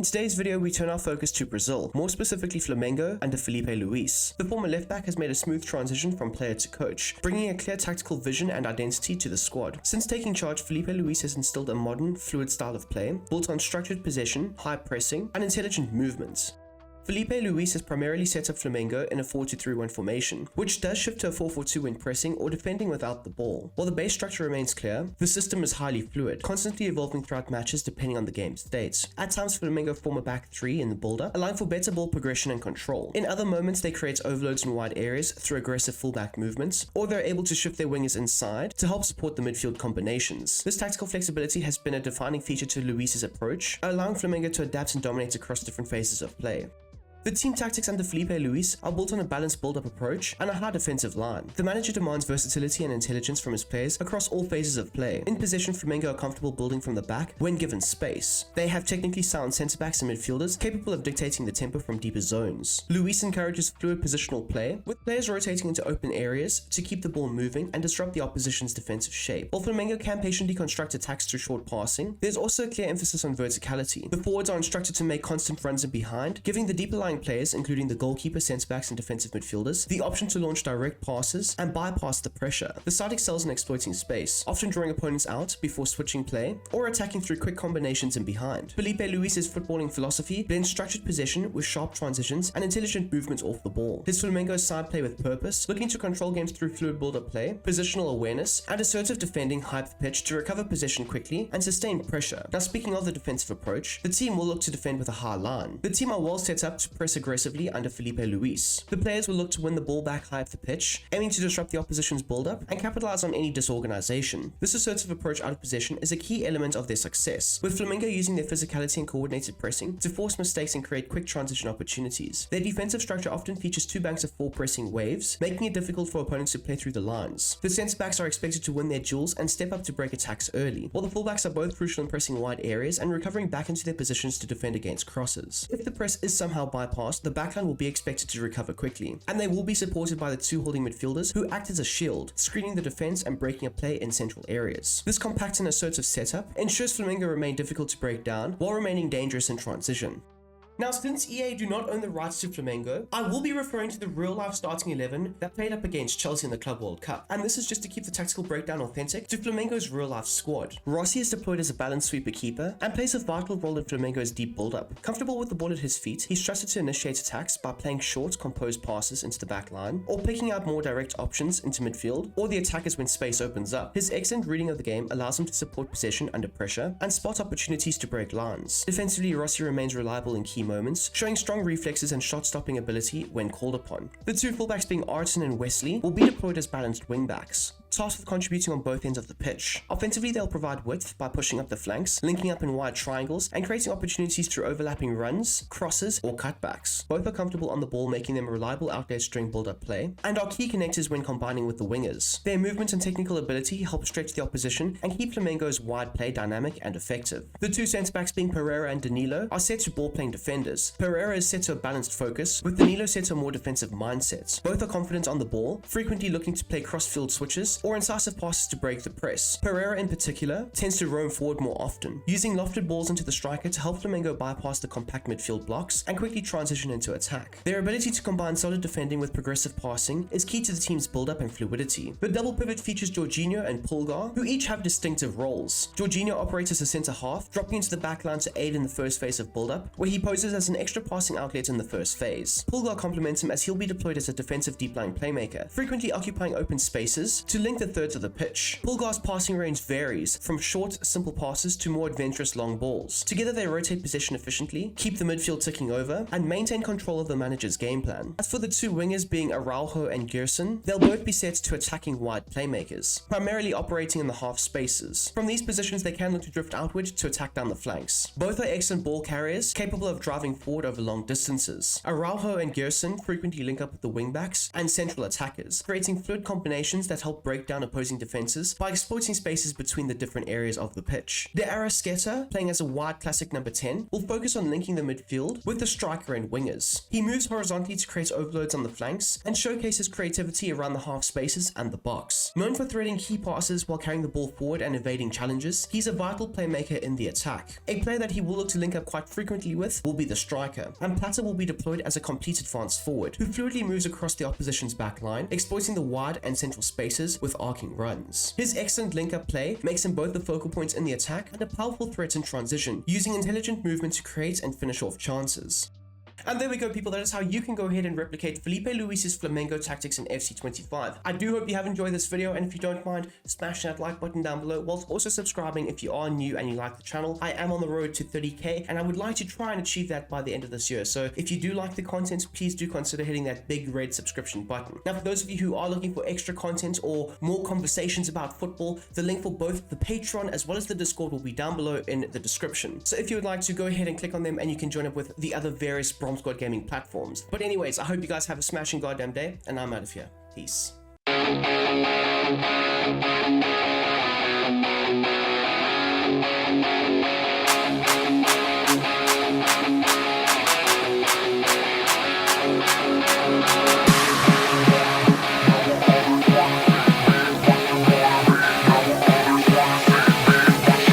In today's video, we turn our focus to Brazil, more specifically Flamengo under Filipe Luís. The former left-back has made a smooth transition from player to coach, bringing a clear tactical vision and identity to the squad. Since taking charge, Filipe Luís has instilled a modern, fluid style of play, built on structured possession, high pressing, and intelligent movements. Filipe Luís has primarily set up Flamengo in a 4-2-3-1 formation, which does shift to a 4-4-2 when pressing or defending without the ball. While the base structure remains clear, the system is highly fluid, constantly evolving throughout matches depending on the game's state. At times, Flamengo form a back three in the build-up, allowing for better ball progression and control. In other moments, they create overloads in wide areas through aggressive fullback movements, or they're able to shift their wingers inside to help support the midfield combinations. This tactical flexibility has been a defining feature to Luis's approach, allowing Flamengo to adapt and dominate across different phases of play. The team tactics under Filipe Luís are built on a balanced build-up approach and a high defensive line. The manager demands versatility and intelligence from his players across all phases of play. In possession, Flamengo are comfortable building from the back when given space. They have technically sound centre-backs and midfielders capable of dictating the tempo from deeper zones. Luís encourages fluid positional play, with players rotating into open areas to keep the ball moving and disrupt the opposition's defensive shape. While Flamengo can patiently construct attacks through short passing, there's also a clear emphasis on verticality. The forwards are instructed to make constant runs in behind, giving the deeper lying players, including the goalkeeper, centre-backs and defensive midfielders, the option to launch direct passes and bypass the pressure. The side excels in exploiting space, often drawing opponents out before switching play or attacking through quick combinations in behind. Filipe Luís' footballing philosophy blends structured possession with sharp transitions and intelligent movements off the ball. His Flamengo side play with purpose, looking to control games through fluid build-up play, positional awareness, and assertive defending hype the pitch to recover possession quickly and sustain pressure. Now, speaking of the defensive approach, the team will look to defend with a high line. The team are well set up to press aggressively under Filipe Luís. The players will look to win the ball back high up the pitch, aiming to disrupt the opposition's build-up and capitalize on any disorganization. This assertive approach out of possession is a key element of their success, with Flamengo using their physicality and coordinated pressing to force mistakes and create quick transition opportunities. Their defensive structure often features two banks of four pressing waves, making it difficult for opponents to play through the lines. The centre-backs are expected to win their duels and step up to break attacks early, while the fullbacks are both crucial in pressing wide areas and recovering back into their positions to defend against crosses. If the press is somehow bypassed, the backline will be expected to recover quickly, and they will be supported by the two holding midfielders who act as a shield, screening the defense and breaking a play in central areas. This compact and assertive setup ensures Flamengo remain difficult to break down while remaining dangerous in transition. Now, since EA do not own the rights to Flamengo, I will be referring to the real-life starting 11 that played up against Chelsea in the Club World Cup, and this is just to keep the tactical breakdown authentic to Flamengo's real-life squad. Rossi is deployed as a balanced sweeper keeper and plays a vital role in Flamengo's deep build-up. Comfortable with the ball at his feet, he's trusted to initiate attacks by playing short, composed passes into the back line, or picking out more direct options into midfield, or the attackers when space opens up. His excellent reading of the game allows him to support possession under pressure and spot opportunities to break lines. Defensively, Rossi remains reliable in key moments, showing strong reflexes and shot-stopping ability when called upon. The two fullbacks being Arton and Wesley will be deployed as balanced wingbacks, tasked with contributing on both ends of the pitch. Offensively, they'll provide width by pushing up the flanks, linking up in wide triangles, and creating opportunities through overlapping runs, crosses, or cutbacks. Both are comfortable on the ball, making them reliable outlets during build-up play, and are key connectors when combining with the wingers. Their movement and technical ability help stretch the opposition and keep Flamengo's wide play dynamic and effective. The two centre-backs being Pereira and Danilo are set to ball-playing defenders. Pereira is set to a balanced focus, with Danilo set to a more defensive mindset. Both are confident on the ball, frequently looking to play cross-field switches or incisive passes to break the press. Pereira in particular tends to roam forward more often, using lofted balls into the striker to help Flamengo bypass the compact midfield blocks and quickly transition into attack. Their ability to combine solid defending with progressive passing is key to the team's build-up and fluidity. The double pivot features Jorginho and Pulgar, who each have distinctive roles. Jorginho operates as a centre-half, dropping into the backline to aid in the first phase of build-up, where he poses as an extra passing outlet in the first phase. Pulgar complements him as he'll be deployed as a defensive deep-lying playmaker, frequently occupying open spaces to link the thirds of the pitch. Pulgar's passing range varies from short, simple passes to more adventurous long balls. Together they rotate possession efficiently, keep the midfield ticking over, and maintain control of the manager's game plan. As for the two wingers being Araujo and Gerson, they'll both be set to attacking wide playmakers, primarily operating in the half spaces. From these positions they can look to drift outward to attack down the flanks. Both are excellent ball carriers, capable of driving forward over long distances. Araujo and Gerson frequently link up with the wingbacks and central attackers, creating fluid combinations that help break break down opposing defenses by exploiting spaces between the different areas of the pitch. De Arrascaeta, playing as a wide classic number 10, will focus on linking the midfield with the striker and wingers. He moves horizontally to create overloads on the flanks and showcases creativity around the half spaces and the box. Known for threading key passes while carrying the ball forward and evading challenges, he's a vital playmaker in the attack. A player that he will look to link up quite frequently with will be the striker, and Plata will be deployed as a complete advanced forward, who fluidly moves across the opposition's back line, exploiting the wide and central spaces with arcing runs. His excellent link-up play makes him both the focal point in the attack and a powerful threat in transition, using intelligent movement to create and finish off chances. And there we go, people. That is how you can go ahead and replicate Filipe Luís's Flamengo tactics in FC25. I do hope you have enjoyed this video, and if you don't mind, smash that like button down below, whilst also subscribing if you are new and you like the channel. I am on the road to 30k, and I would like to try and achieve that by the end of this year. So if you do like the content, please do consider hitting that big red subscription button. Now, for those of you who are looking for extra content or more conversations about football, the link for both the Patreon as well as the Discord will be down below in the description. So if you would like to, go ahead and click on them, and you can join up with the other various Squad gaming platforms. But anyways, I hope you guys have a smashing goddamn day, and I'm out of here. Peace.